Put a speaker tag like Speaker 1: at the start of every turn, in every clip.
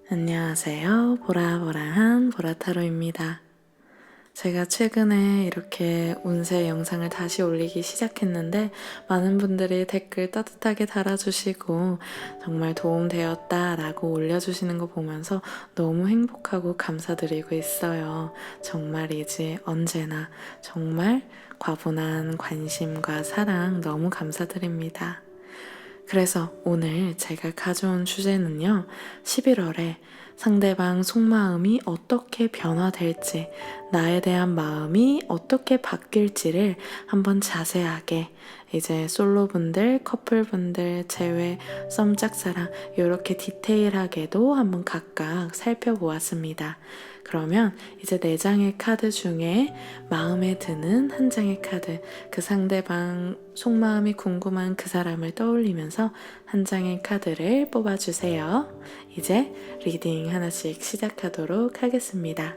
Speaker 1: 안녕하세요. 보라보라한 보라타로입니다. 제가 최근에 이렇게 운세 영상을 다시 올리기 시작했는데 많은 분들이 댓글 따뜻하게 달아주시고 정말 도움되었다라고 올려주시는 거 보면서 너무 행복하고 감사드리고 있어요. 정말이지 언제나 정말 과분한 관심과 사랑 너무 감사드립니다. 그래서 오늘 제가 가져온 주제는요, 11월에 상대방 속마음이 어떻게 변화될지, 나에 대한 마음이 어떻게 바뀔지를 한번 자세하게 이제 솔로분들, 커플분들, 제외, 썸 짝사랑 이렇게 디테일하게도 한번 각각 살펴보았습니다. 그러면 이제 4장의 카드 중에 마음에 드는 한 장의 카드, 그 상대방 속마음이 궁금한 그 사람을 떠올리면서 한 장의 카드를 뽑아주세요. 이제 리딩 하나씩 시작하도록 하겠습니다.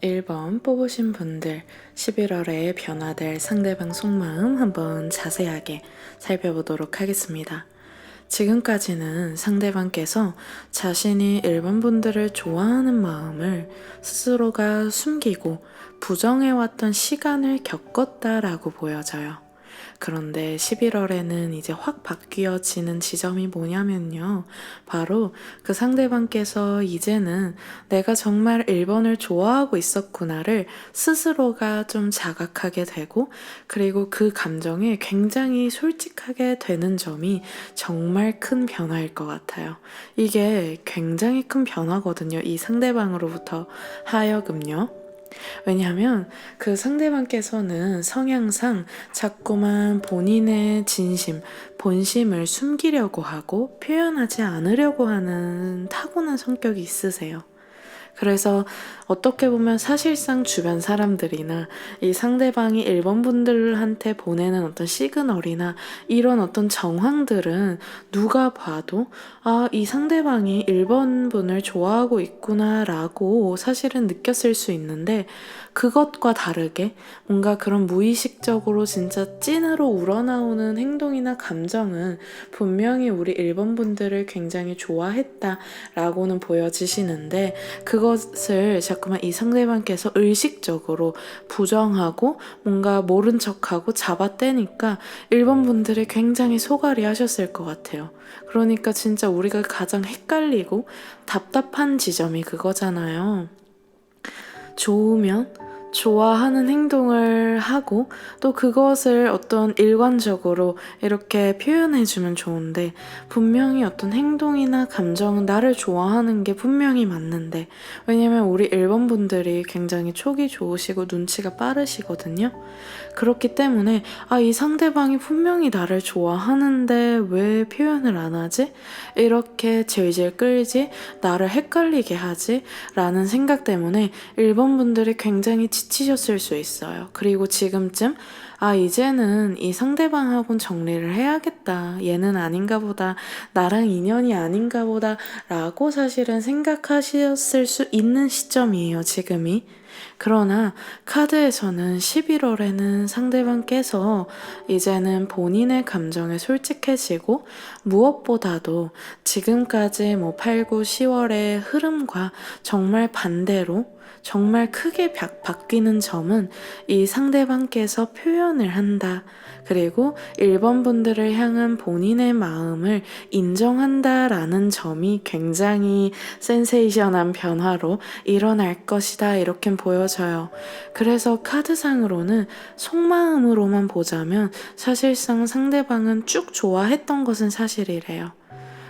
Speaker 1: (1번) 뽑으신 분들 11월에 변화될 상대방 속마음 한번 자세하게 살펴보도록 하겠습니다. 지금까지는 상대방께서 자신이 1번 분들을 좋아하는 마음을 스스로가 숨기고 부정해왔던 시간을 겪었다라고 보여져요. 그런데 11월에는 이제 확 바뀌어지는 지점이 뭐냐면요. 바로 그 상대방께서 이제는 내가 정말 1번을 좋아하고 있었구나를 스스로가 좀 자각하게 되고, 그리고 그 감정에 굉장히 솔직하게 되는 점이 정말 큰 변화일 것 같아요. 이게 굉장히 큰 변화거든요. 이 상대방으로부터 하여금요. 왜냐하면 그 상대방께서는 성향상 자꾸만 본인의 진심, 본심을 숨기려고 하고 표현하지 않으려고 하는 타고난 성격이 있으세요. 그래서 어떻게 보면 사실상 주변 사람들이나 이 상대방이 1번 분들한테 보내는 어떤 시그널이나 이런 어떤 정황들은 누가 봐도 이 상대방이 1번 분을 좋아하고 있구나 라고 사실은 느꼈을 수 있는데, 그것과 다르게 뭔가 그런 무의식적으로 진짜 찐으로 우러나오는 행동이나 감정은 분명히 우리 1번 분들을 굉장히 좋아했다라고는 보여지시는데, 그것을 자꾸만 이 상대방께서 의식적으로 부정하고 뭔가 모른 척하고 잡아떼니까 1번 분들이 굉장히 소갈이 하셨을 것 같아요. 그러니까 진짜 우리가 가장 헷갈리고 답답한 지점이 그거잖아요. 좋으면 좋아하는 행동을 하고 또 그것을 어떤 일관적으로 이렇게 표현해주면 좋은데, 분명히 어떤 행동이나 감정은 나를 좋아하는 게 분명히 맞는데, 왜냐면 우리 1번 분들이 굉장히 촉이 좋으시고 눈치가 빠르시거든요. 그렇기 때문에 이 상대방이 분명히 나를 좋아하는데 왜 표현을 안 하지? 이렇게 질질 끌지? 나를 헷갈리게 하지? 라는 생각 때문에 1번 분들이 굉장히 지치셨을 수 있어요. 그리고 지금쯤 이제는 이 상대방하고는 정리를 해야겠다. 얘는 아닌가 보다. 나랑 인연이 아닌가 보다. 라고 사실은 생각하셨을 수 있는 시점이에요, 지금이. 그러나 카드에서는 11월에는 상대방께서 이제는 본인의 감정에 솔직해지고, 무엇보다도 지금까지 8, 9, 10월의 흐름과 정말 반대로 정말 크게 바뀌는 점은 이 상대방께서 표현을 한다. 그리고 1번 분들을 향한 본인의 마음을 인정한다라는 점이 굉장히 센세이션한 변화로 일어날 것이다, 이렇게 보여져요. 그래서 카드상으로는 속마음으로만 보자면 사실상 상대방은 쭉 좋아했던 것은 사실이래요.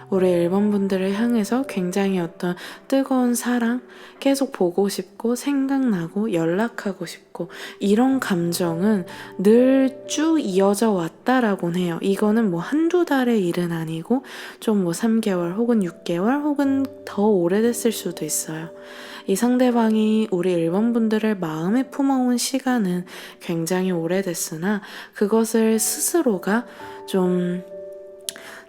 Speaker 1: 우리 1번 분들을 향해서 굉장히 어떤 뜨거운 사랑, 계속 보고 싶고 생각나고 연락하고 싶고 이런 감정은 늘 쭉 이어져 왔다라곤 해요. 이거는 한두 달의 일은 아니고 좀 3개월 혹은 6개월 혹은 더 오래됐을 수도 있어요. 이 상대방이 우리 1번 분들을 마음에 품어온 시간은 굉장히 오래됐으나 그것을 스스로가 좀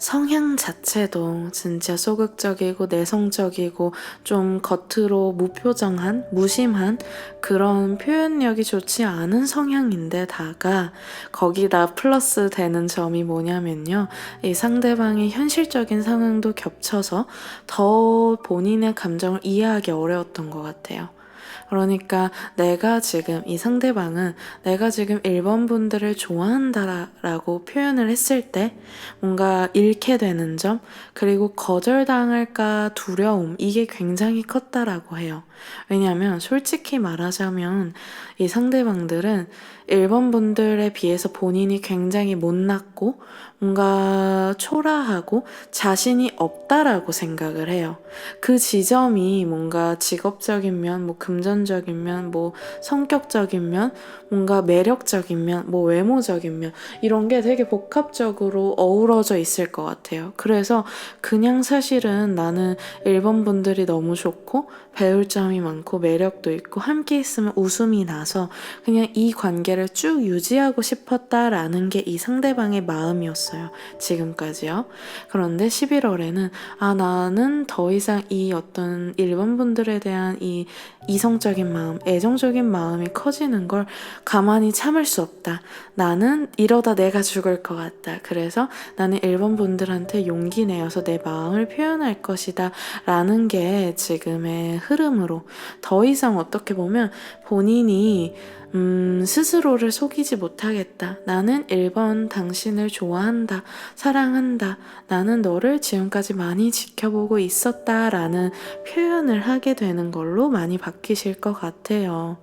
Speaker 1: 성향 자체도 진짜 소극적이고 내성적이고 좀 겉으로 무표정한, 무심한 그런 표현력이 좋지 않은 성향인데다가 거기다 플러스 되는 점이 뭐냐면요. 이 상대방의 현실적인 상황도 겹쳐서 더 본인의 감정을 이해하기 어려웠던 것 같아요. 그러니까 내가 지금 이 상대방은 내가 지금 1번 분들을 좋아한다라고 표현을 했을 때 뭔가 잃게 되는 점, 그리고 거절당할까 두려움, 이게 굉장히 컸다라고 해요. 왜냐하면 솔직히 말하자면 이 상대방들은 1번 분들에 비해서 본인이 굉장히 못났고 뭔가 초라하고 자신이 없다라고 생각을 해요. 그 지점이 뭔가 직업적인 면, 뭐 금전적인 면, 뭐 성격적인 면, 뭔가 매력적인 면, 뭐 외모적인 면, 이런 게 되게 복합적으로 어우러져 있을 것 같아요. 그래서 그냥 사실은 나는 1번 분들이 너무 좋고 배울 점이 많고 매력도 있고 함께 있으면 웃음이 나서 그냥 이 관계를 쭉 유지하고 싶었다라는 게 이 상대방의 마음이었어요. 지금까지요. 그런데 11월에는 나는 더 이상 이 어떤 1번 분들에 대한 이 이성적인 마음, 애정적인 마음이 커지는 걸 가만히 참을 수 없다. 나는 이러다 내가 죽을 것 같다. 그래서 나는 1번 분들한테 용기 내어서 내 마음을 표현할 것이다. 라는 게 지금의 흐름으로 더 이상 어떻게 보면 본인이 스스로를 속이지 못하겠다. 나는 1번 당신을 좋아한다. 사랑한다. 나는 너를 지금까지 많이 지켜보고 있었다. 라는 표현을 하게 되는 걸로 많이 바뀌실 것 같아요.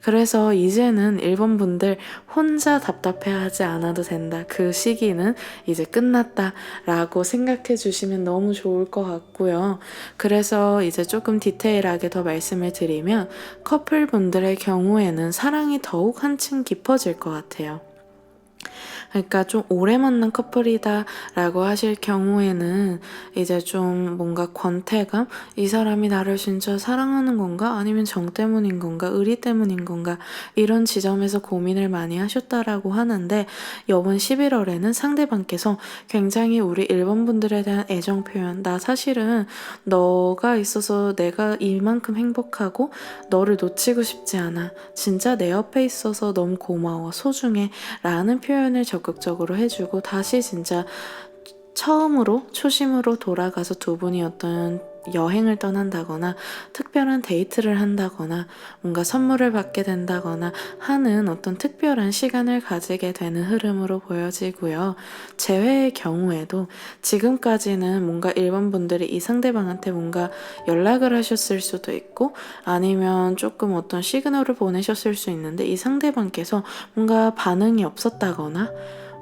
Speaker 1: 그래서 이제는 1번 분들 혼자 답답해하지 않아도 된다. 그 시기는 이제 끝났다 라고 생각해 주시면 너무 좋을 것 같고요. 그래서 이제 조금 디테일하게 더 말씀을 드리면 커플분들의 경우에는 사랑이 더욱 한층 깊어질 것 같아요. 그러니까 좀 오래 만난 커플이다 라고 하실 경우에는 이제 좀 뭔가 권태감? 이 사람이 나를 진짜 사랑하는 건가? 아니면 정 때문인 건가? 의리 때문인 건가? 이런 지점에서 고민을 많이 하셨다라고 하는데 이번 11월에는 상대방께서 굉장히 우리 1번 분들에 대한 애정 표현, 나 사실은 너가 있어서 내가 이만큼 행복하고 너를 놓치고 싶지 않아. 진짜 내 옆에 있어서 너무 고마워. 소중해. 라는 표현을 적극적으로 해주고 다시 진짜 처음으로 초심으로 돌아가서 두 분이 어떤 여행을 떠난다거나 특별한 데이트를 한다거나 뭔가 선물을 받게 된다거나 하는 어떤 특별한 시간을 가지게 되는 흐름으로 보여지고요. 재회의 경우에도 지금까지는 뭔가 1번 분들이 이 상대방한테 뭔가 연락을 하셨을 수도 있고 아니면 조금 어떤 시그널을 보내셨을 수 있는데 이 상대방께서 뭔가 반응이 없었다거나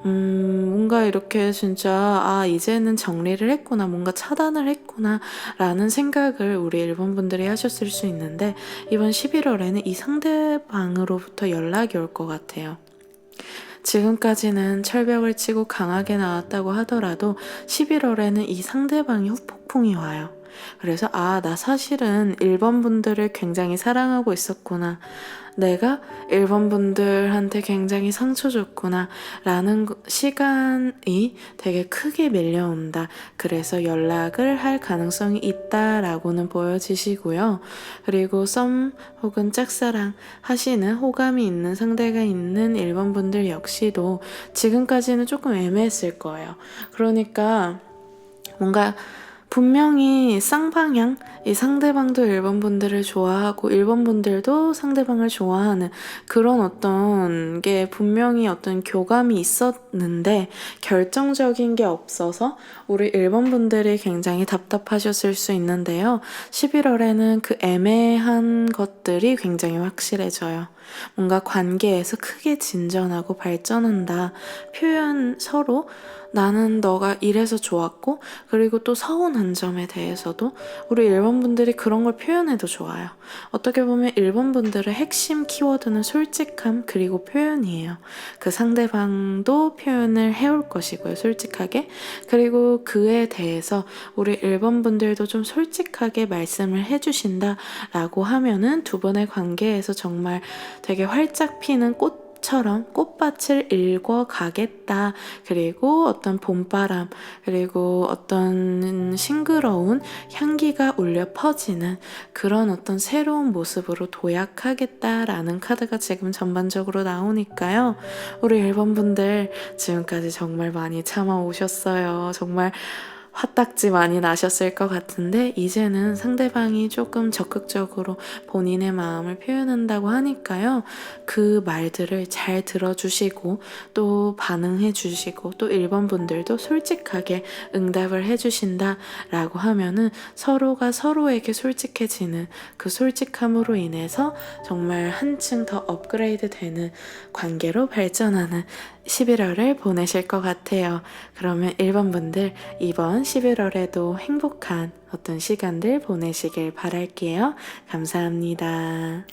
Speaker 1: 뭔가 이렇게 진짜 이제는 정리를 했구나, 뭔가 차단을 했구나 라는 생각을 우리 일본 분들이 하셨을 수 있는데 이번 11월에는 이 상대방으로부터 연락이 올 것 같아요. 지금까지는 철벽을 치고 강하게 나왔다고 하더라도 11월에는 이 상대방이 후폭풍이 와요. 그래서 나 사실은 1번 분들을 굉장히 사랑하고 있었구나. 내가 1번 분들한테 굉장히 상처 줬구나 라는 시간이 되게 크게 밀려온다. 그래서 연락을 할 가능성이 있다라고는 보여지시고요. 그리고 썸 혹은 짝사랑 하시는 호감이 있는 상대가 있는 1번 분들 역시도 지금까지는 조금 애매했을 거예요. 그러니까 뭔가 분명히 쌍방향, 이 상대방도 1번 분들을 좋아하고 1번 분들도 상대방을 좋아하는 그런 어떤 게 분명히 어떤 교감이 있었는데 결정적인 게 없어서 우리 1번 분들이 굉장히 답답하셨을 수 있는데요. 11월에는 그 애매한 것들이 굉장히 확실해져요. 뭔가 관계에서 크게 진전하고 발전한다. 표현 서로 나는 너가 이래서 좋았고 그리고 또 서운한 점에 대해서도 우리 1번 분들이 그런 걸 표현해도 좋아요. 어떻게 보면 1번 분들의 핵심 키워드는 솔직함 그리고 표현이에요. 그 상대방도 표현을 해올 것이고요. 솔직하게. 그리고 그에 대해서 우리 1번 분들도 좀 솔직하게 말씀을 해주신다 라고 하면은 두 분의 관계에서 정말 되게 활짝 피는 꽃 꽃처럼 꽃밭을 일궈 가겠다. 그리고 어떤 봄바람, 그리고 어떤 싱그러운 향기가 울려 퍼지는 그런 어떤 새로운 모습으로 도약하겠다라는 카드가 지금 전반적으로 나오니까요. 우리 1번 분들 지금까지 정말 많이 참아오셨어요. 정말 화딱지 많이 나셨을 것 같은데 이제는 상대방이 조금 적극적으로 본인의 마음을 표현한다고 하니까요. 그 말들을 잘 들어주시고 또 반응해 주시고 또 1번 분들도 솔직하게 응답을 해주신다라고 하면은 서로가 서로에게 솔직해지는 그 솔직함으로 인해서 정말 한층 더 업그레이드 되는 관계로 발전하는 11월을 보내실 것 같아요. 그러면 1번 분들 이번 11월에도 행복한 어떤 시간들 보내시길 바랄게요. 감사합니다.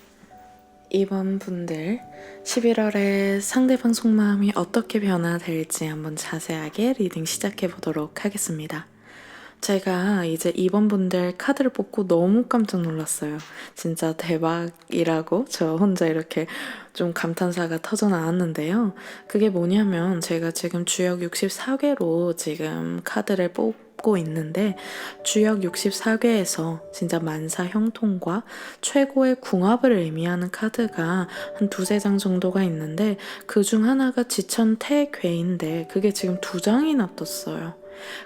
Speaker 1: 2번 분들 11월에 상대방 속마음이 어떻게 변화될지 한번 자세하게 리딩 시작해 보도록 하겠습니다. 제가 이제 2번 분들 카드를 뽑고 너무 깜짝 놀랐어요. 진짜 대박이라고 저 혼자 이렇게 좀 감탄사가 터져 나왔는데요. 그게 뭐냐면 제가 지금 주역 64개로 지금 카드를 뽑고 있는데 주역 64개에서 진짜 만사 형통과 최고의 궁합을 의미하는 카드가 한 두세 장 정도가 있는데 그중 하나가 지천태괴인데 그게 지금 2장이나 떴어요.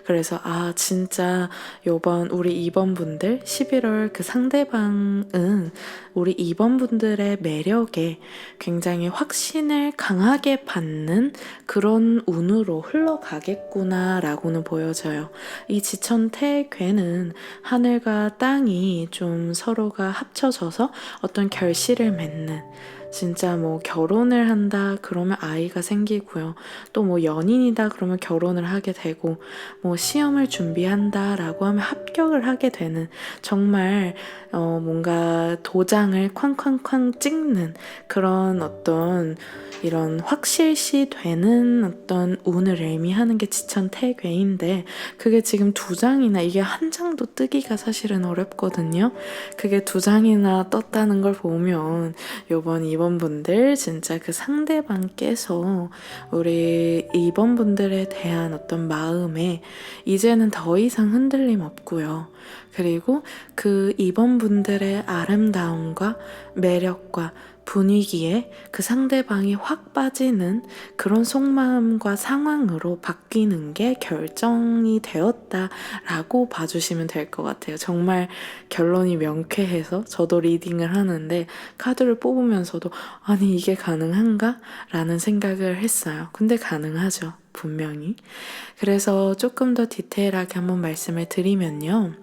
Speaker 1: 그래서 진짜 요번 우리 2번 분들 11월 그 상대방은 우리 2번 분들의 매력에 굉장히 확신을 강하게 받는 그런 운으로 흘러가겠구나 라고는 보여져요. 이 지천태괴는 하늘과 땅이 좀 서로가 합쳐져서 어떤 결실을 맺는 진짜 뭐 결혼을 한다 그러면 아이가 생기고요. 또 뭐 연인이다 그러면 결혼을 하게 되고 뭐 시험을 준비한다 라고 하면 합격을 하게 되는 정말 뭔가 도장을 쾅쾅쾅 찍는 그런 어떤 이런 확실시 되는 어떤 운을 의미하는 게 지천태괴인데 그게 지금 2장이나 이게 한 장도 뜨기가 사실은 어렵거든요. 그게 2장이나 떴다는 걸 보면 요번 2번 분들 진짜 그 상대방께서 우리 2번 분들에 대한 어떤 마음에 이제는 더 이상 흔들림 없고요. 그리고 그 2번 분들의 아름다움과 매력과 분위기에 그 상대방이 확 빠지는 그런 속마음과 상황으로 바뀌는 게 결정이 되었다라고 봐주시면 될 것 같아요. 정말 결론이 명쾌해서 저도 리딩을 하는데 카드를 뽑으면서도 아니 이게 가능한가? 라는 생각을 했어요. 근데 가능하죠. 분명히. 그래서 조금 더 디테일하게 한번 말씀을 드리면요.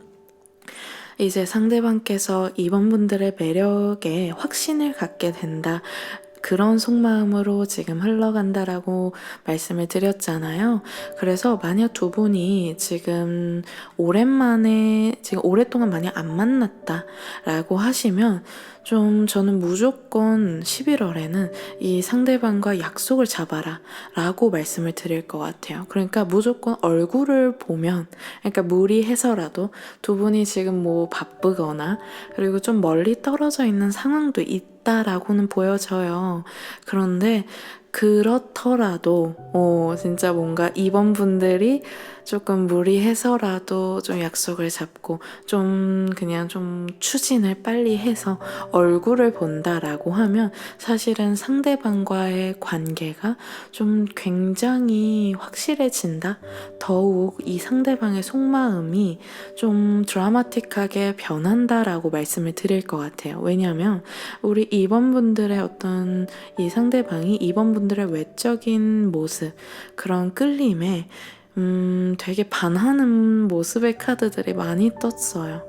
Speaker 1: 이제 상대방께서 2번 분들의 매력에 확신을 갖게 된다. 그런 속마음으로 지금 흘러간다라고 말씀을 드렸잖아요. 그래서 만약 두 분이 지금 오랜만에 지금 오랫동안 많이 안 만났다라고 하시면 좀 저는 무조건 11월에는 이 상대방과 약속을 잡아라 라고 말씀을 드릴 것 같아요. 그러니까 무조건 얼굴을 보면 그러니까 무리해서라도 두 분이 지금 뭐 바쁘거나 그리고 좀 멀리 떨어져 있는 상황도 있다라고는 보여져요. 그런데 그렇더라도 진짜 뭔가 2번 분들이 조금 무리해서라도 좀 약속을 잡고 좀 그냥 좀 추진을 빨리 해서 얼굴을 본다라고 하면 사실은 상대방과의 관계가 좀 굉장히 확실해진다. 더욱 이 상대방의 속마음이 좀 드라마틱하게 변한다라고 말씀을 드릴 것 같아요. 왜냐하면 우리 2번 분들의 어떤 이 상대방이 2번 분들의 외적인 모습 그런 끌림에 되게 반하는 모습의 카드들이 많이 떴어요.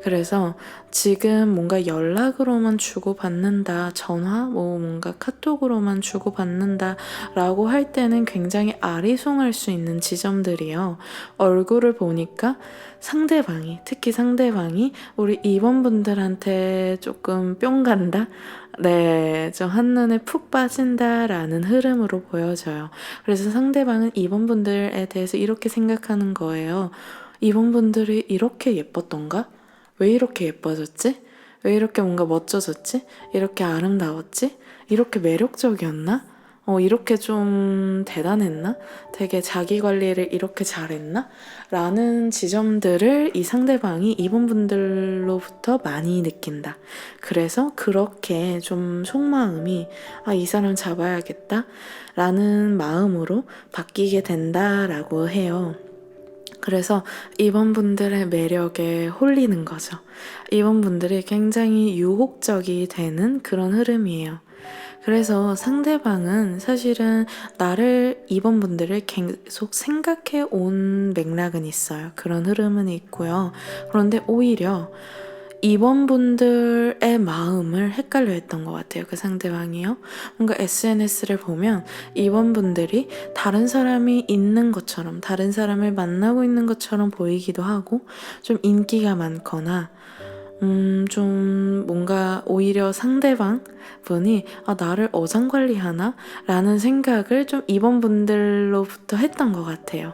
Speaker 1: 그래서 지금 뭔가 연락으로만 주고받는다, 전화, 뭐 뭔가 카톡으로만 주고받는다 라고 할 때는 굉장히 아리송할 수 있는 지점들이요. 얼굴을 보니까 상대방이, 특히 상대방이 우리 2번 분들한테 조금 뿅 간다? 네, 좀 한눈에 푹 빠진다라는 흐름으로 보여져요. 그래서 상대방은 2번 분들에 대해서 이렇게 생각하는 거예요. 2번 분들이 이렇게 예뻤던가? 왜 이렇게 예뻐졌지? 왜 이렇게 뭔가 멋져졌지? 이렇게 아름다웠지? 이렇게 매력적이었나? 이렇게 좀 대단했나? 되게 자기 관리를 이렇게 잘했나? 라는 지점들을 이 상대방이 이분분들로부터 많이 느낀다. 그래서 그렇게 좀 속마음이 이 사람 잡아야겠다 라는 마음으로 바뀌게 된다라고 해요. 그래서 이번분들의 매력에 홀리는 거죠. 이번분들이 굉장히 유혹적이 되는 그런 흐름이에요. 그래서 상대방은 사실은 나를 이번분들을 계속 생각해 온 맥락은 있어요. 그런 흐름은 있고요. 그런데 오히려 이번분들의 마음을 헷갈려 했던 것 같아요. 그 상대방이요. 뭔가 SNS를 보면 이번분들이 다른 사람이 있는 것처럼, 다른 사람을 만나고 있는 것처럼 보이기도 하고, 좀 인기가 많거나, 좀 뭔가 오히려 상대방 분이 나를 어장관리하나? 라는 생각을 좀 이번분들로부터 했던 것 같아요.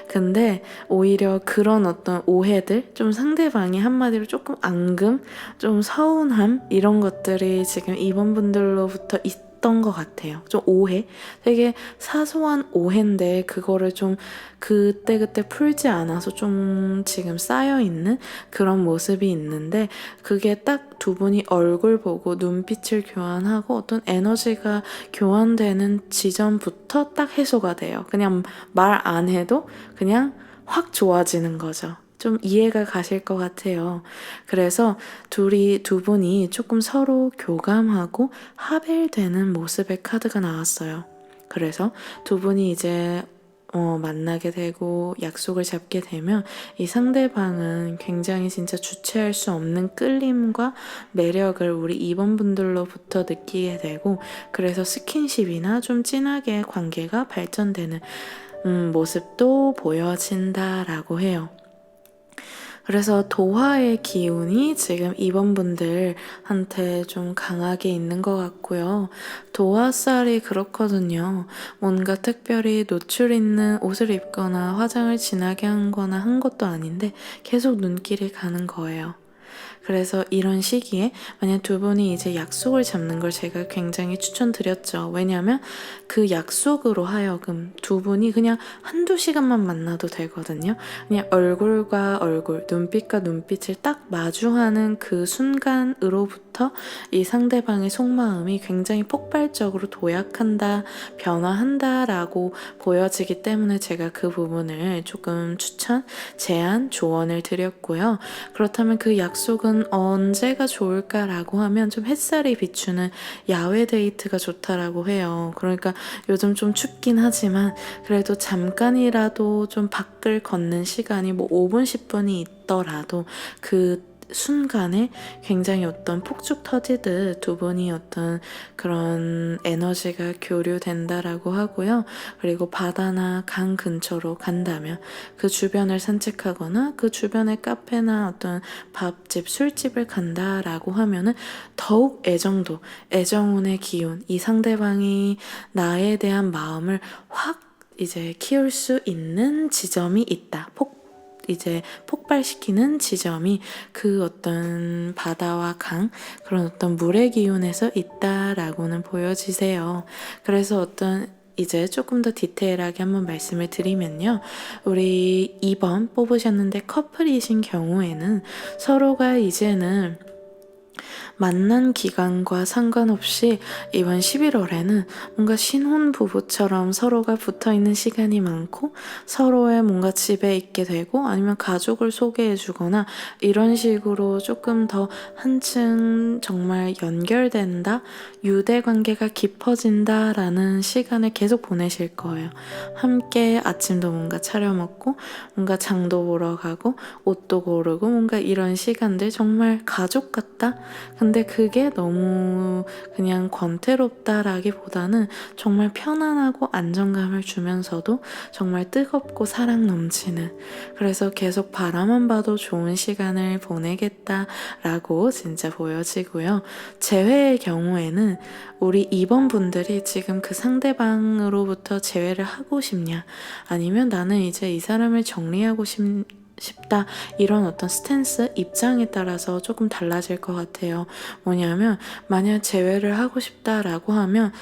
Speaker 1: 근데 오히려 그런 어떤 오해들, 좀 상대방이 한마디로 조금 앙금, 좀 서운함 이런 것들이 지금 이번분들로부터 있던 것 같아요. 좀 오해, 되게 사소한 오해인데 그거를 좀 그때그때 풀지 않아서 좀 지금 쌓여있는 그런 모습이 있는데, 그게 딱 두 분이 얼굴 보고 눈빛을 교환하고 어떤 에너지가 교환되는 지점부터 딱 해소가 돼요. 그냥 말 안 해도 그냥 확 좋아지는 거죠. 좀 이해가 가실 것 같아요. 그래서 두 분이 조금 서로 교감하고 합일되는 모습의 카드가 나왔어요. 그래서 두 분이 이제 만나게 되고 약속을 잡게 되면 이 상대방은 굉장히 진짜 주체할 수 없는 끌림과 매력을 우리 이번분들로부터 느끼게 되고, 그래서 스킨십이나 좀 진하게 관계가 발전되는 모습도 보여진다라고 해요. 그래서 도화의 기운이 지금 이번분들한테 좀 강하게 있는 것 같고요. 도화살이 그렇거든요. 뭔가 특별히 노출 있는 옷을 입거나 화장을 진하게 한거나 한 것도 아닌데 계속 눈길이 가는 거예요. 그래서 이런 시기에 만약 두 분이 이제 약속을 잡는 걸 제가 굉장히 추천드렸죠. 왜냐하면 그 약속으로 하여금 두 분이 그냥 한두 시간만 만나도 되거든요. 그냥 얼굴과 얼굴, 눈빛과 눈빛을 딱 마주하는 그 순간으로부터 이 상대방의 속마음이 굉장히 폭발적으로 도약한다, 변화한다라고 보여지기 때문에 제가 그 부분을 조금 추천, 제안, 조언을 드렸고요. 그렇다면 그 약속은 언제가 좋을까라고 하면 좀 햇살이 비추는 야외 데이트가 좋다라고 해요. 그러니까 요즘 좀 춥긴 하지만 그래도 잠깐이라도 좀 밖을 걷는 시간이 뭐 5분, 10분이 있더라도 그 순간에 굉장히 어떤 폭죽 터지듯 두 분이 어떤 그런 에너지가 교류된다라고 하고요. 그리고 바다나 강 근처로 간다면 그 주변을 산책하거나 그 주변의 카페나 어떤 밥집, 술집을 간다라고 하면은 더욱 애정도, 애정운의 기운, 이 상대방이 나에 대한 마음을 확 이제 키울 수 있는 지점이 있다. 이제 폭발시키는 지점이 그 어떤 바다와 강, 그런 어떤 물의 기운에서 있다라고는 보여지세요. 그래서 어떤 이제 조금 더 디테일하게 한번 말씀을 드리면요. 우리 2번 뽑으셨는데 커플이신 경우에는 서로가 이제는 만난 기간과 상관없이 이번 11월에는 뭔가 신혼부부처럼 서로가 붙어있는 시간이 많고 서로의 뭔가 집에 있게 되고 아니면 가족을 소개해주거나 이런 식으로 조금 더 한층 정말 연결된다, 유대관계가 깊어진다라는 시간을 계속 보내실 거예요. 함께 아침도 뭔가 차려 먹고 뭔가 장도 보러 가고 옷도 고르고 뭔가 이런 시간들 정말 가족 같다? 근데 그게 너무 그냥 권태롭다라기보다는 정말 편안하고 안정감을 주면서도 정말 뜨겁고 사랑 넘치는, 그래서 계속 바라만 봐도 좋은 시간을 보내겠다라고 진짜 보여지고요. 재회의 경우에는 우리 2번 분들이 지금 그 상대방으로부터 재회를 하고 싶냐, 아니면 나는 이제 이 사람을 정리하고 싶다 이런 어떤 스탠스, 입장에 따라서 조금 달라질 것 같아요. 뭐냐면 만약 재회를 하고 싶다라고 하면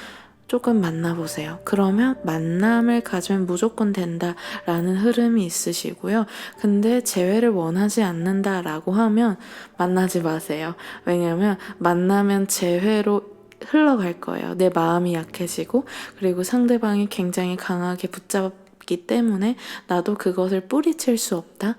Speaker 1: 조금 만나보세요. 그러면 만남을 가지면 무조건 된다라는 흐름이 있으시고요. 근데 재회를 원하지 않는다라고 하면 만나지 마세요. 왜냐면 만나면 재회로 흘러갈 거예요. 내 마음이 약해지고 그리고 상대방이 굉장히 강하게 붙잡기 때문에 나도 그것을 뿌리칠 수 없다.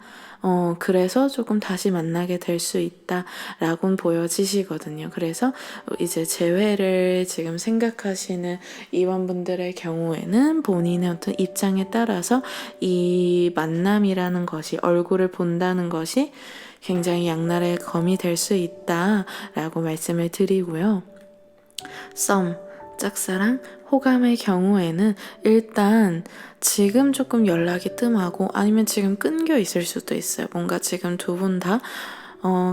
Speaker 1: 그래서 조금 다시 만나게 될 수 있다라고는 보여지시거든요. 그래서 이제 재회를 지금 생각하시는 이원분들의 경우에는 본인의 어떤 입장에 따라서 이 만남이라는 것이, 얼굴을 본다는 것이 굉장히 양날의 검이 될 수 있다라고 말씀을 드리고요. 썸, 짝사랑, 호감의 경우에는 일단 지금 조금 연락이 뜸하고 아니면 지금 끊겨 있을 수도 있어요. 뭔가 지금 두 분 다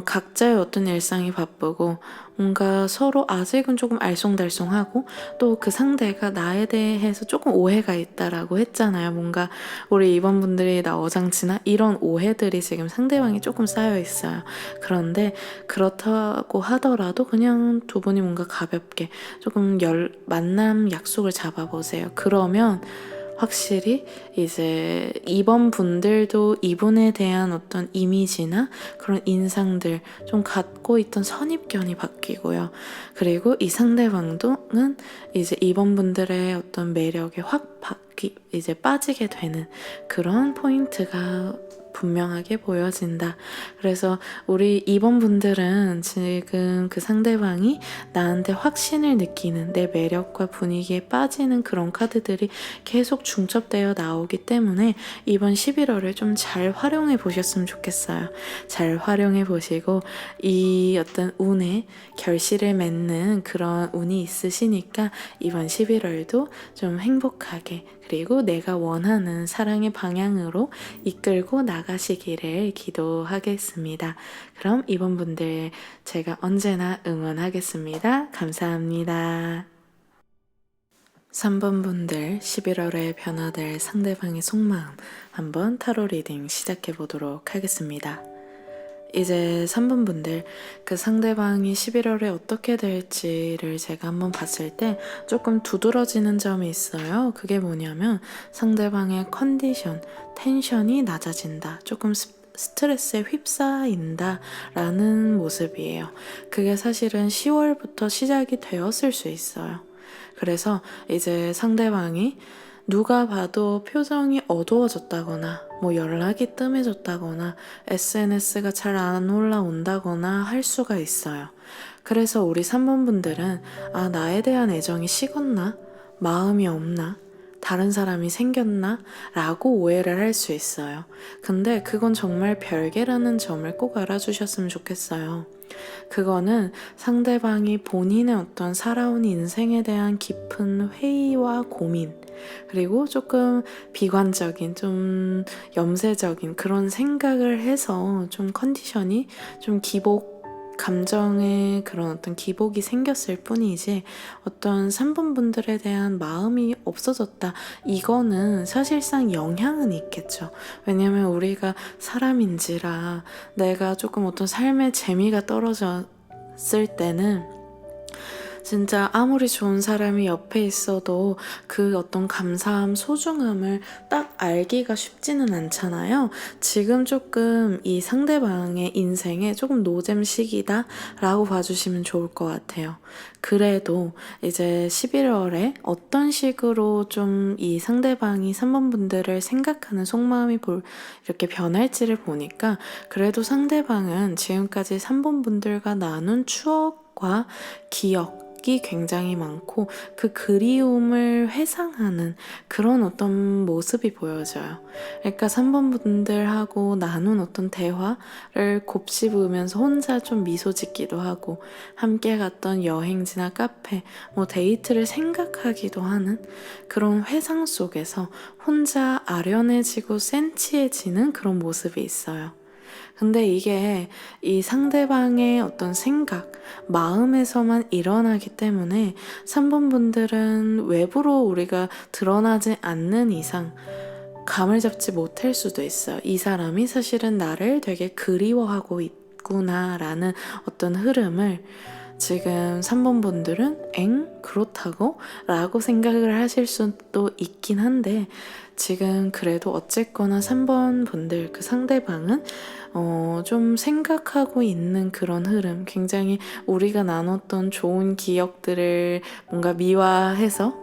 Speaker 1: 각자의 어떤 일상이 바쁘고 뭔가 서로 아직은 조금 알쏭달쏭하고 또 그 상대가 나에 대해서 조금 오해가 있다라고 했잖아요. 뭔가 우리 이번 분들이 나 어장치나 이런 오해들이 지금 상대방이 조금 쌓여 있어요. 그런데 그렇다고 하더라도 그냥 두 분이 뭔가 가볍게 조금 만남 약속을 잡아보세요. 그러면 확실히 이제 이번 분들도 이분에 대한 어떤 이미지나 그런 인상들 좀 갖고 있던 선입견이 바뀌고요. 그리고 이 상대방도는 이제 이번 분들의 어떤 매력에 확 이제 빠지게 되는 그런 포인트가 분명하게 보여진다. 그래서 우리 이번 분들은 지금 그 상대방이 나한테 확신을 느끼는 내 매력과 분위기에 빠지는 그런 카드들이 계속 중첩되어 나오기 때문에 이번 11월을 좀 잘 활용해 보셨으면 좋겠어요. 잘 활용해 보시고 이 어떤 운에 결실을 맺는 그런 운이 있으시니까 이번 11월도 좀 행복하게 그리고 내가 원하는 사랑의 방향으로 이끌고 나가시기를 기도하겠습니다. 그럼 이번 분들 제가 언제나 응원하겠습니다. 감사합니다. 3번 분들 11월에 변화될 상대방의 속마음 한번 타로 리딩 시작해 보도록 하겠습니다. 이제 3번 분들 그 상대방이 11월에 어떻게 될지를 제가 한번 봤을 때 조금 두드러지는 점이 있어요. 그게 뭐냐면 상대방의 컨디션, 텐션이 낮아진다. 조금 스트레스에 휩싸인다 라는 모습이에요. 그게 사실은 10월부터 시작이 되었을 수 있어요. 그래서 이제 상대방이 누가 봐도 표정이 어두워졌다거나 뭐 연락이 뜸해졌다거나 SNS가 잘 안 올라온다거나 할 수가 있어요. 그래서 우리 3번 분들은 나에 대한 애정이 식었나? 마음이 없나? 다른 사람이 생겼나? 라고 오해를 할 수 있어요. 근데 그건 정말 별개라는 점을 꼭 알아주셨으면 좋겠어요. 그거는 상대방이 본인의 어떤 살아온 인생에 대한 깊은 회의와 고민, 그리고 조금 비관적인, 좀 염세적인 그런 생각을 해서 좀 컨디션이 좀 감정의 그런 어떤 기복이 생겼을 뿐이지 어떤 3번 분들에 대한 마음이 없어졌다. 이거는 사실상 영향은 있겠죠. 왜냐면 우리가 사람인지라 내가 조금 어떤 삶의 재미가 떨어졌을 때는 진짜 아무리 좋은 사람이 옆에 있어도 그 어떤 감사함, 소중함을 딱 알기가 쉽지는 않잖아요. 지금 조금 이 상대방의 인생에 조금 노잼 시기다 라고 봐주시면 좋을 것 같아요. 그래도 이제 11월에 어떤 식으로 좀 이 상대방이 3번 분들을 생각하는 속마음이 이렇게 변할지를 보니까 그래도 상대방은 지금까지 3번 분들과 나눈 추억과 기억이 굉장히 많고 그 그리움을 회상하는 그런 어떤 모습이 보여져요. 그러니까 3번 분들하고 나눈 어떤 대화를 곱씹으면서 혼자 좀 미소 짓기도 하고 함께 갔던 여행지나 카페, 뭐 데이트를 생각하기도 하는 그런 회상 속에서 혼자 아련해지고 센치해지는 그런 모습이 있어요. 근데 이게 이 상대방의 어떤 생각, 마음에서만 일어나기 때문에 3번 분들은 외부로 우리가 드러나지 않는 이상 감을 잡지 못할 수도 있어요. 이 사람이 사실은 나를 되게 그리워하고 있구나라는 어떤 흐름을 지금 3번 분들은 그렇다고? 라고 생각을 하실 수도 있긴 한데, 지금 그래도 어쨌거나 3번 분들 그 상대방은 좀 생각하고 있는 그런 흐름, 굉장히 우리가 나눴던 좋은 기억들을 뭔가 미화해서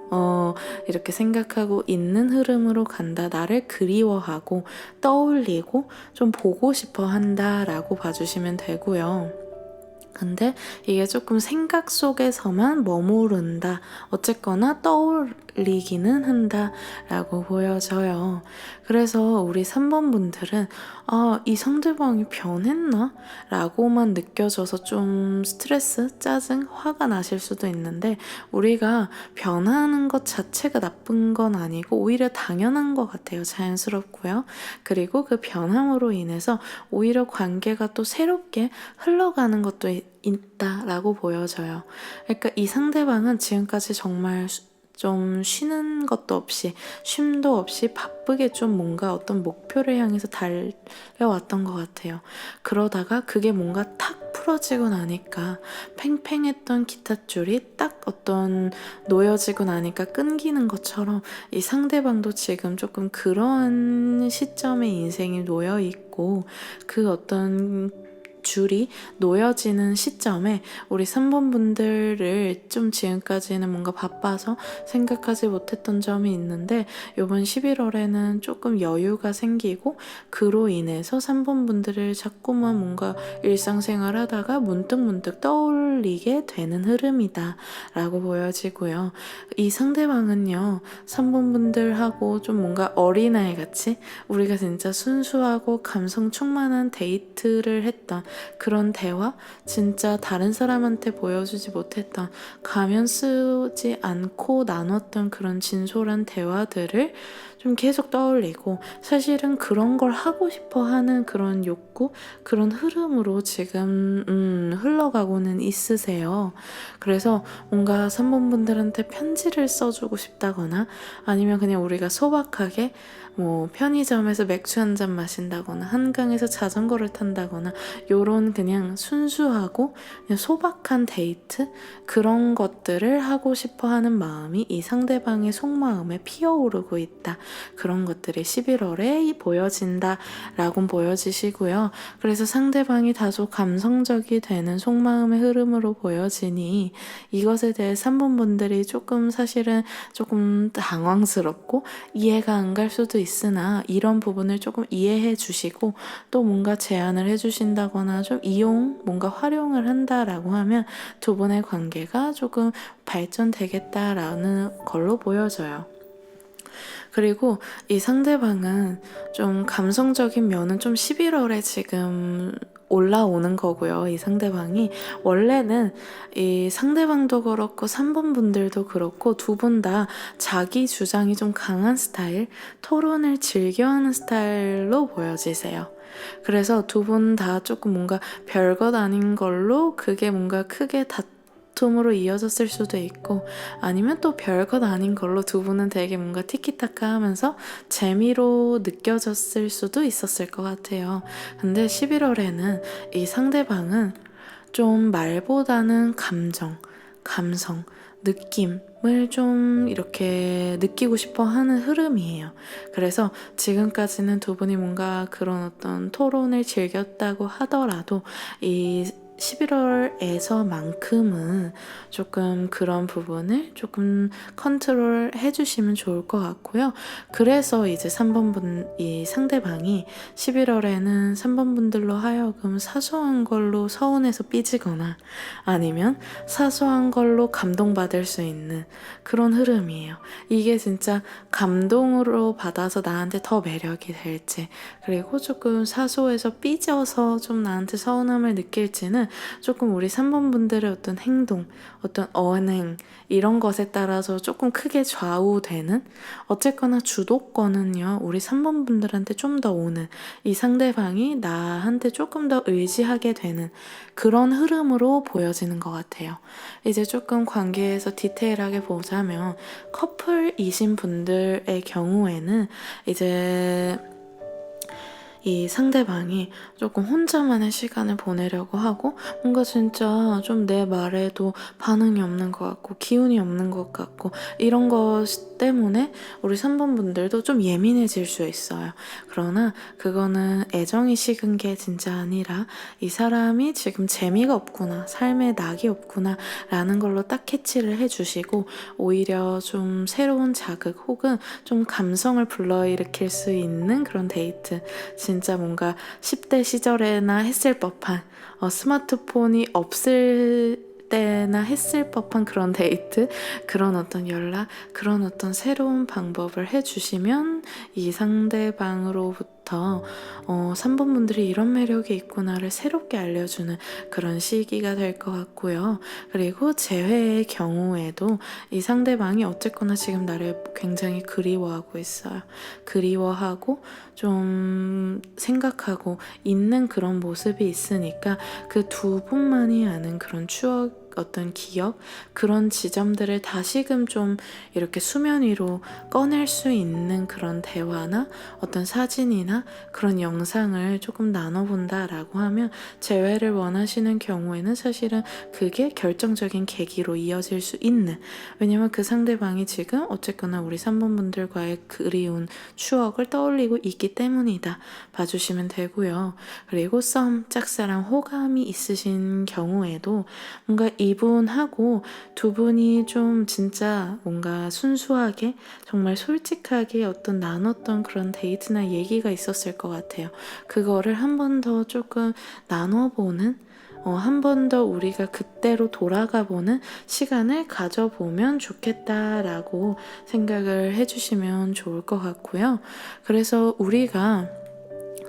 Speaker 1: 이렇게 생각하고 있는 흐름으로 간다. 나를 그리워하고 떠올리고 좀 보고 싶어 한다라고 봐주시면 되고요. 근데 이게 조금 생각 속에서만 머무른다. 어쨌거나 떠올리기는 한다. 라고 보여져요. 그래서 우리 3번 분들은 이 상대방이 변했나? 라고만 느껴져서 좀 스트레스, 짜증, 화가 나실 수도 있는데, 우리가 변하는 것 자체가 나쁜 건 아니고 오히려 당연한 것 같아요. 자연스럽고요. 그리고 그 변함으로 인해서 오히려 관계가 또 새롭게 흘러가는 것도 있다라고 보여져요. 그러니까 이 상대방은 지금까지 정말 좀 쉬는 것도 없이, 쉼도 없이 바쁘게 좀 뭔가 어떤 목표를 향해서 달려왔던 것 같아요. 그러다가 그게 뭔가 탁 풀어지고 나니까, 팽팽했던 기타줄이 딱 어떤 놓여지고 나니까 끊기는 것처럼 이 상대방도 지금 조금 그런 시점에 인생이 놓여 있고, 그 어떤 줄이 놓여지는 시점에 우리 3번 분들을 좀 지금까지는 뭔가 바빠서 생각하지 못했던 점이 있는데, 이번 11월에는 조금 여유가 생기고, 그로 인해서 3번 분들을 자꾸만 뭔가 일상생활 하다가 문득문득 떠올리게 되는 흐름이다 라고 보여지고요. 이 상대방은요, 3번 분들하고 좀 뭔가 어린아이 같이 우리가 진짜 순수하고 감성 충만한 데이트를 했던 그런 대화, 진짜 다른 사람한테 보여주지 못했던, 가면 쓰지 않고 나눴던 그런 진솔한 대화들을 좀 계속 떠올리고, 사실은 그런 걸 하고 싶어 하는 그런 욕구, 그런 흐름으로 지금 흘러가고는 있으세요. 그래서 뭔가 3번 분들한테 편지를 써주고 싶다거나, 아니면 그냥 우리가 소박하게 뭐 편의점에서 맥주 한 잔 마신다거나 한강에서 자전거를 탄다거나, 요런 그냥 순수하고 그냥 소박한 데이트, 그런 것들을 하고 싶어 하는 마음이 이 상대방의 속마음에 피어오르고 있다. 그런 것들이 11월에 보여진다 라고 보여지시고요. 그래서 상대방이 다소 감성적이 되는 속마음의 흐름으로 보여지니, 이것에 대해 3번 분들이 조금 사실은 조금 당황스럽고 이해가 안 갈 수도 있으나, 이런 부분을 조금 이해해 주시고 또 뭔가 제안을 해 주신다거나 좀 뭔가 활용을 한다라고 하면 두 분의 관계가 조금 발전되겠다라는 걸로 보여져요. 그리고 이 상대방은 좀 감성적인 면은 좀 11월에 지금 올라오는 거고요. 이 상대방이 원래는 이 상대방도 그렇고 3번 분들도 그렇고 두 분 다 자기 주장이 좀 강한 스타일, 토론을 즐겨하는 스타일로 보여지세요. 그래서 두 분 다 조금 뭔가 별것 아닌 걸로 그게 뭔가 크게 다툼으로 이어졌을 수도 있고, 아니면 또 별것 아닌 걸로 두 분은 되게 뭔가 티키타카 하면서 재미로 느껴졌을 수도 있었을 것 같아요. 근데 11월에는 이 상대방은 좀 말보다는 감성, 느낌을 좀 이렇게 느끼고 싶어 하는 흐름이에요. 그래서 지금까지는 두 분이 뭔가 그런 어떤 토론을 즐겼다고 하더라도, 이 11월에서만큼은 조금 그런 부분을 조금 컨트롤 해주시면 좋을 것 같고요. 그래서 이제 3번 이 상대방이 11월에는 3번 분들로 하여금 사소한 걸로 서운해서 삐지거나, 아니면 사소한 걸로 감동받을 수 있는 그런 흐름이에요. 이게 진짜 감동으로 받아서 나한테 더 매력이 될지, 그리고 조금 사소해서 삐져서 좀 나한테 서운함을 느낄지는 경우에는 조금 우리 3번 분들의 어떤 행동, 어떤 언행 이런 것에 따라서 조금 크게 좌우되는, 어쨌거나 주도권은요 우리 3번 분들한테 좀 더 오는, 이 상대방이 나한테 조금 더 의지하게 되는 그런 흐름으로 보여지는 것 같아요. 이제 조금 관계에서 디테일하게 보자면 커플이신 분들의 경우에는 이제 이 상대방이 조금 혼자만의 시간을 보내려고 하고 뭔가 진짜 좀 내 말에도 반응이 없는 것 같고 기운이 없는 것 같고 이런 것 때문에 우리 3번 분들도 좀 예민해질 수 있어요. 그러나 그거는 애정이 식은 게 진짜 아니라 이 사람이 지금 재미가 없구나, 삶에 낙이 없구나 라는 걸로 딱 캐치를 해주시고 오히려 좀 새로운 자극 혹은 좀 감성을 불러일으킬 수 있는 그런 데이트, 진짜 뭔가 10대 시절에나 했을 법한 스마트폰이 없을 때나 했을 법한 그런 데이트, 그런 어떤 연락, 그런 어떤 새로운 방법을 해주시면 이 상대방으로부터 3번 분들이 이런 매력이 있구나를 새롭게 알려주는 그런 시기가 될 것 같고요. 그리고 재회의 경우에도 이 상대방이 어쨌거나 지금 나를 굉장히 그리워하고 있어요. 그리워하고 좀 생각하고 있는 그런 모습이 있으니까 그 두 분만이 아는 그런 추억, 어떤 기억, 그런 지점들을 다시금 좀 이렇게 수면 위로 꺼낼 수 있는 그런 대화나 어떤 사진이나 그런 영상을 조금 나눠본다라고 하면, 재회를 원하시는 경우에는 사실은 그게 결정적인 계기로 이어질 수 있는, 왜냐면 그 상대방이 지금 어쨌거나 우리 3번 분들과의 그리운 추억을 떠올리고 있기 때문이다 봐주시면 되고요. 그리고 썸, 짝사랑, 호감이 있으신 경우에도 뭔가 이분하고 두 분이 좀 진짜 뭔가 순수하게 정말 솔직하게 어떤 나눴던 그런 데이트나 얘기가 있었을 것 같아요. 그거를 한 번 더 조금 나눠보는, 한 번 더 우리가 그때로 돌아가보는 시간을 가져보면 좋겠다라고 생각을 해주시면 좋을 것 같고요. 그래서 우리가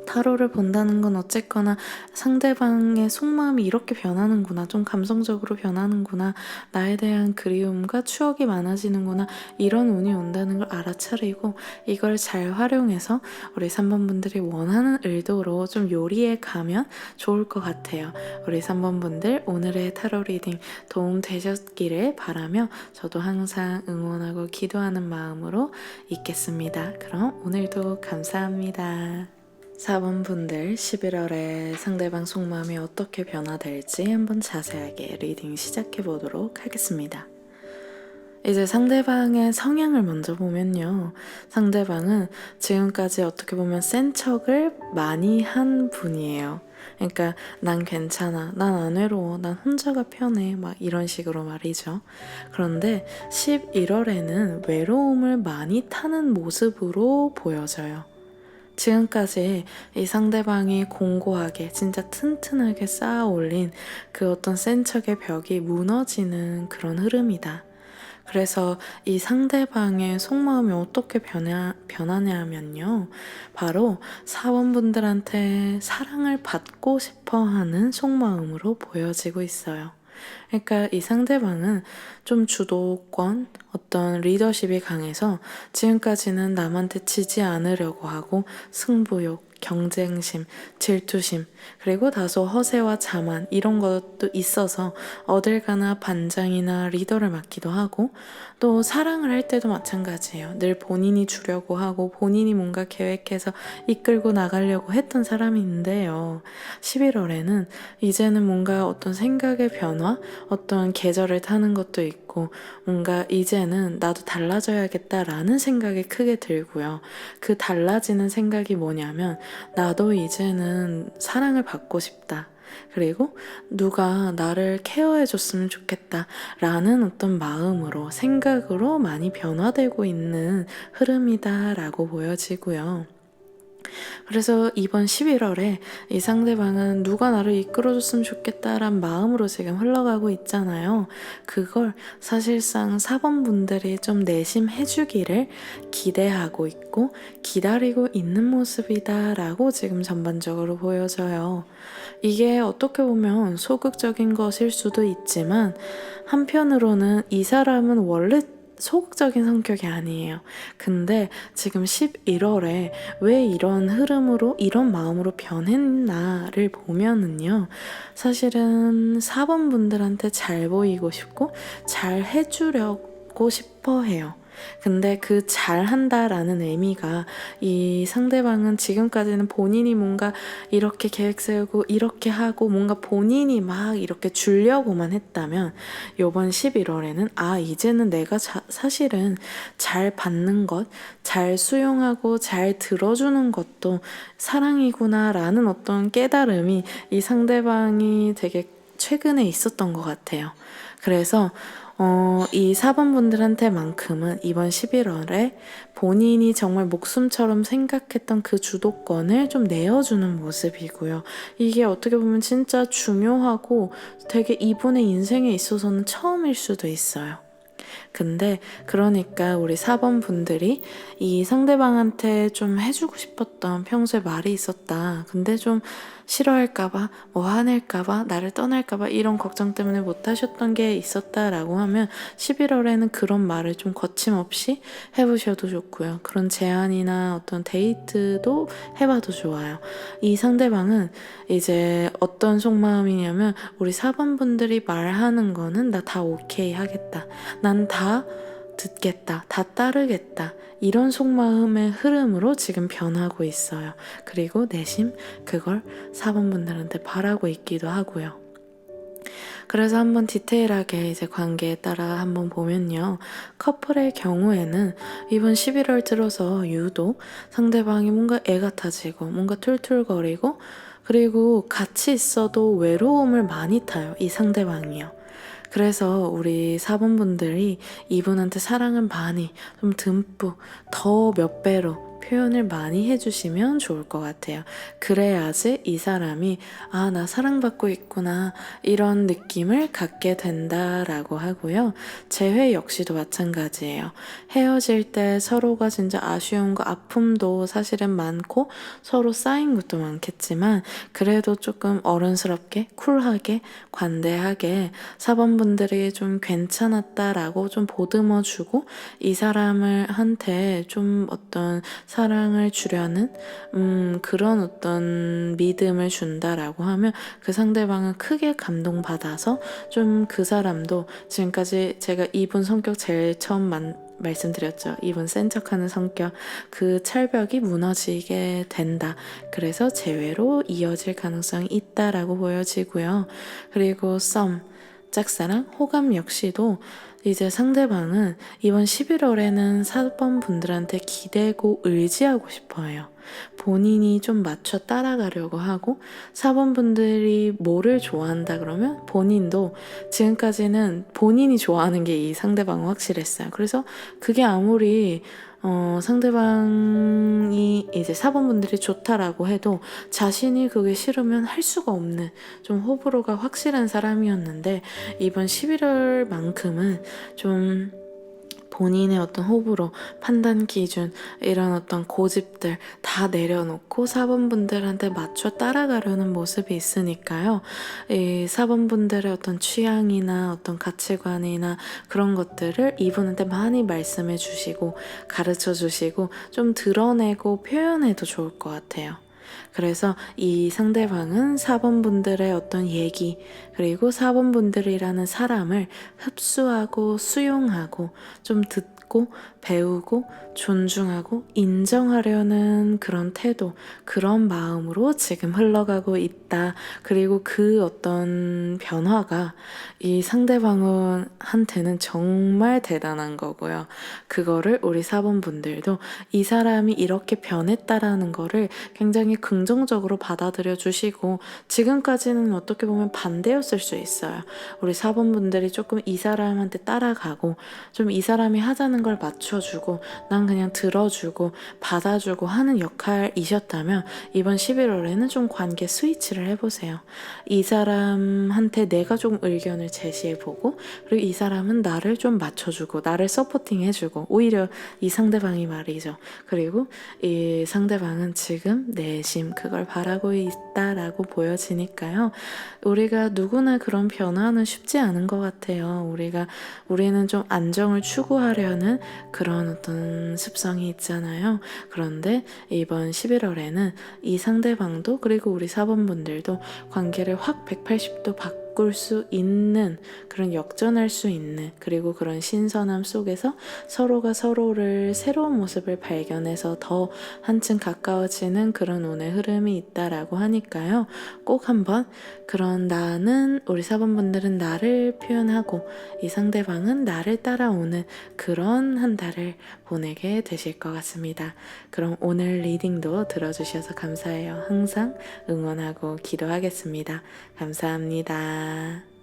Speaker 1: 타로를 본다는 건 어쨌거나 상대방의 속마음이 이렇게 변하는구나, 좀 감성적으로 변하는구나, 나에 대한 그리움과 추억이 많아지는구나, 이런 운이 온다는 걸 알아차리고 이걸 잘 활용해서 우리 3번 분들이 원하는 의도로 좀 요리해 가면 좋을 것 같아요. 우리 3번 분들 오늘의 타로 리딩 도움 되셨기를 바라며 저도 항상 응원하고 기도하는 마음으로 있겠습니다. 그럼 오늘도 감사합니다. 4번 분들 11월에 상대방 속마음이 어떻게 변화될지 한번 자세하게 리딩 시작해 보도록 하겠습니다. 이제 상대방의 성향을 먼저 보면요. 상대방은 지금까지 어떻게 보면 센 척을 많이 한 분이에요. 그러니까 난 괜찮아, 난 안 외로워, 난 혼자가 편해, 막 이런 식으로 말이죠. 그런데 11월에는 외로움을 많이 타는 모습으로 보여져요. 지금까지 이 상대방이 공고하게 진짜 튼튼하게 쌓아 올린 그 어떤 센 척의 벽이 무너지는 그런 흐름이다. 그래서 이 상대방의 속마음이 어떻게 변하냐면요. 바로 사원분들한테 사랑을 받고 싶어 하는 속마음으로 보여지고 있어요. 그러니까 이 상대방은 좀 주도권, 어떤 리더십이 강해서 지금까지는 남한테 지지 않으려고 하고 승부욕, 경쟁심, 질투심, 그리고 다소 허세와 자만 이런 것도 있어서 어딜 가나 반장이나 리더를 맡기도 하고, 또 사랑을 할 때도 마찬가지예요. 늘 본인이 주려고 하고 본인이 뭔가 계획해서 이끌고 나가려고 했던 사람인데요. 11월에는 이제는 뭔가 어떤 생각의 변화, 어떤 계절을 타는 것도 있고 뭔가 이제는 나도 달라져야겠다라는 생각이 크게 들고요. 그 달라지는 생각이 뭐냐면 나도 이제는 사랑을 받고 싶다. 그리고 누가 나를 케어해줬으면 좋겠다 라는 어떤 마음으로, 생각으로 많이 변화되고 있는 흐름이다 라고 보여지고요. 그래서 이번 11월에 이 상대방은 누가 나를 이끌어줬으면 좋겠다란 마음으로 지금 흘러가고 있잖아요. 그걸 사실상 4번 분들이 좀 내심해주기를 기대하고 있고 기다리고 있는 모습이다라고 지금 전반적으로 보여져요. 이게 어떻게 보면 소극적인 것일 수도 있지만 한편으로는 이 사람은 원래 소극적인 성격이 아니에요. 근데 지금 11월에 왜 이런 흐름으로, 이런 마음으로 변했나를 보면은요. 사실은 4번 분들한테 잘 보이고 싶고, 잘 해주려고 싶어 해요. 근데 그 잘한다라는 의미가 이 상대방은 지금까지는 본인이 뭔가 이렇게 계획 세우고 이렇게 하고 뭔가 본인이 막 이렇게 주려고만 했다면 요번 11월에는 이제는 내가 사실은 잘 받는 것, 잘 수용하고 잘 들어주는 것도 사랑이구나 라는 어떤 깨달음이 이 상대방이 되게 최근에 있었던 것 같아요. 그래서 이 4번 분들한테만큼은 이번 11월에 본인이 정말 목숨처럼 생각했던 그 주도권을 좀 내어주는 모습이고요. 이게 어떻게 보면 진짜 중요하고 되게 이분의 인생에 있어서는 처음일 수도 있어요. 근데 그러니까 우리 4번 분들이 이 상대방한테 좀 해주고 싶었던 평소에 말이 있었다. 근데 좀 싫어할까봐, 뭐 화낼까봐, 나를 떠날까봐 이런 걱정 때문에 못하셨던 게 있었다라고 하면 11월에는 그런 말을 좀 거침없이 해보셔도 좋고요. 그런 제안이나 어떤 데이트도 해봐도 좋아요. 이 상대방은 이제 어떤 속마음이냐면 우리 4번 분들이 말하는 거는 나 다 오케이 하겠다. 난 다 듣겠다. 다 따르겠다. 이런 속마음의 흐름으로 지금 변하고 있어요. 그리고 내심 그걸 4번 분들한테 바라고 있기도 하고요. 그래서 한번 디테일하게 이제 관계에 따라 한번 보면요. 커플의 경우에는 이번 11월 들어서 유독 상대방이 뭔가 애 같아지고 뭔가 툴툴거리고 그리고 같이 있어도 외로움을 많이 타요. 이 상대방이요. 그래서 우리 4번 분들이 이분한테 사랑을 많이 좀 듬뿍 더 몇 배로 표현을 많이 해주시면 좋을 것 같아요. 그래야지 이 사람이 나 사랑받고 있구나 이런 느낌을 갖게 된다라고 하고요. 재회 역시도 마찬가지예요. 헤어질 때 서로가 진짜 아쉬운 거 아픔도 사실은 많고 서로 쌓인 것도 많겠지만 그래도 조금 어른스럽게 쿨하게 관대하게 4번 분들이 좀 괜찮았다라고 좀 보듬어주고 이 사람을 한테 좀 어떤 사랑을 주려는 그런 어떤 믿음을 준다라고 하면 그 상대방은 크게 감동받아서 좀 그 사람도 지금까지 제가 이분 성격 제일 처음 말씀드렸죠. 이분 센 척하는 성격 그 철벽이 무너지게 된다. 그래서 재회로 이어질 가능성이 있다라고 보여지고요. 그리고 짝사랑, 호감 역시도 이제 상대방은 이번 11월에는 4번 분들한테 기대고 의지하고 싶어해요. 본인이 좀 맞춰 따라가려고 하고 4번 분들이 뭐를 좋아한다 그러면 본인도 지금까지는 본인이 좋아하는 게 이 상대방은 확실했어요. 그래서 그게 아무리 상대방이 이제 4번 분들이 좋다라고 해도 자신이 그게 싫으면 할 수가 없는 좀 호불호가 확실한 사람이었는데 이번 11월만큼은 좀 본인의 어떤 호불호, 판단 기준, 이런 어떤 고집들 다 내려놓고 4번 분들한테 맞춰 따라가려는 모습이 있으니까요. 이 4번 분들의 어떤 취향이나 어떤 가치관이나 그런 것들을 이분한테 많이 말씀해 주시고 가르쳐 주시고 좀 드러내고 표현해도 좋을 것 같아요. 그래서 이 상대방은 4번 분들의 어떤 얘기 그리고 4번 분들이라는 사람을 흡수하고 수용하고 좀 듣고 배우고 존중하고 인정하려는 그런 태도 그런 마음으로 지금 흘러가고 있다. 그리고 그 어떤 변화가 이 상대방한테는 정말 대단한 거고요. 그거를 우리 4번 분들도 이 사람이 이렇게 변했다라는 거를 굉장히 긍정적으로 받아들여 주시고 지금까지는 어떻게 보면 반대였을 수 있어요. 우리 4번분들이 조금 이 사람한테 따라가고 좀 이 사람이 하자는 걸 맞춰주고 난 그냥 들어주고 받아주고 하는 역할이셨다면 이번 11월에는 좀 관계 스위치를 해보세요. 이 사람한테 내가 좀 의견을 제시해보고 그리고 이 사람은 나를 좀 맞춰주고 나를 서포팅해주고 오히려 이 상대방이 말이죠. 그리고 이 상대방은 지금 내심 그걸 바라고 있다라고 보여지니까요. 우리가 누구나 그런 변화는 쉽지 않은 것 같아요. 우리는 좀 안정을 추구하려는 그런 어떤 습성이 있잖아요. 그런데 이번 11월에는 이 상대방도 그리고 우리 4번분들도 관계를 확 180도 바꿀 수 있는 그런 역전할 수 있는 그리고 그런 신선함 속에서 서로가 서로를 새로운 모습을 발견해서 더 한층 가까워지는 그런 운의 흐름이 있다라고 하니까요. 꼭 한번 그런 나는 우리 4번분들은 나를 표현하고 이 상대방은 나를 따라오는 그런 한 달을 보내게 되실 것 같습니다. 그럼 오늘 리딩도 들어주셔서 감사해요. 항상 응원하고 기도하겠습니다. 감사합니다.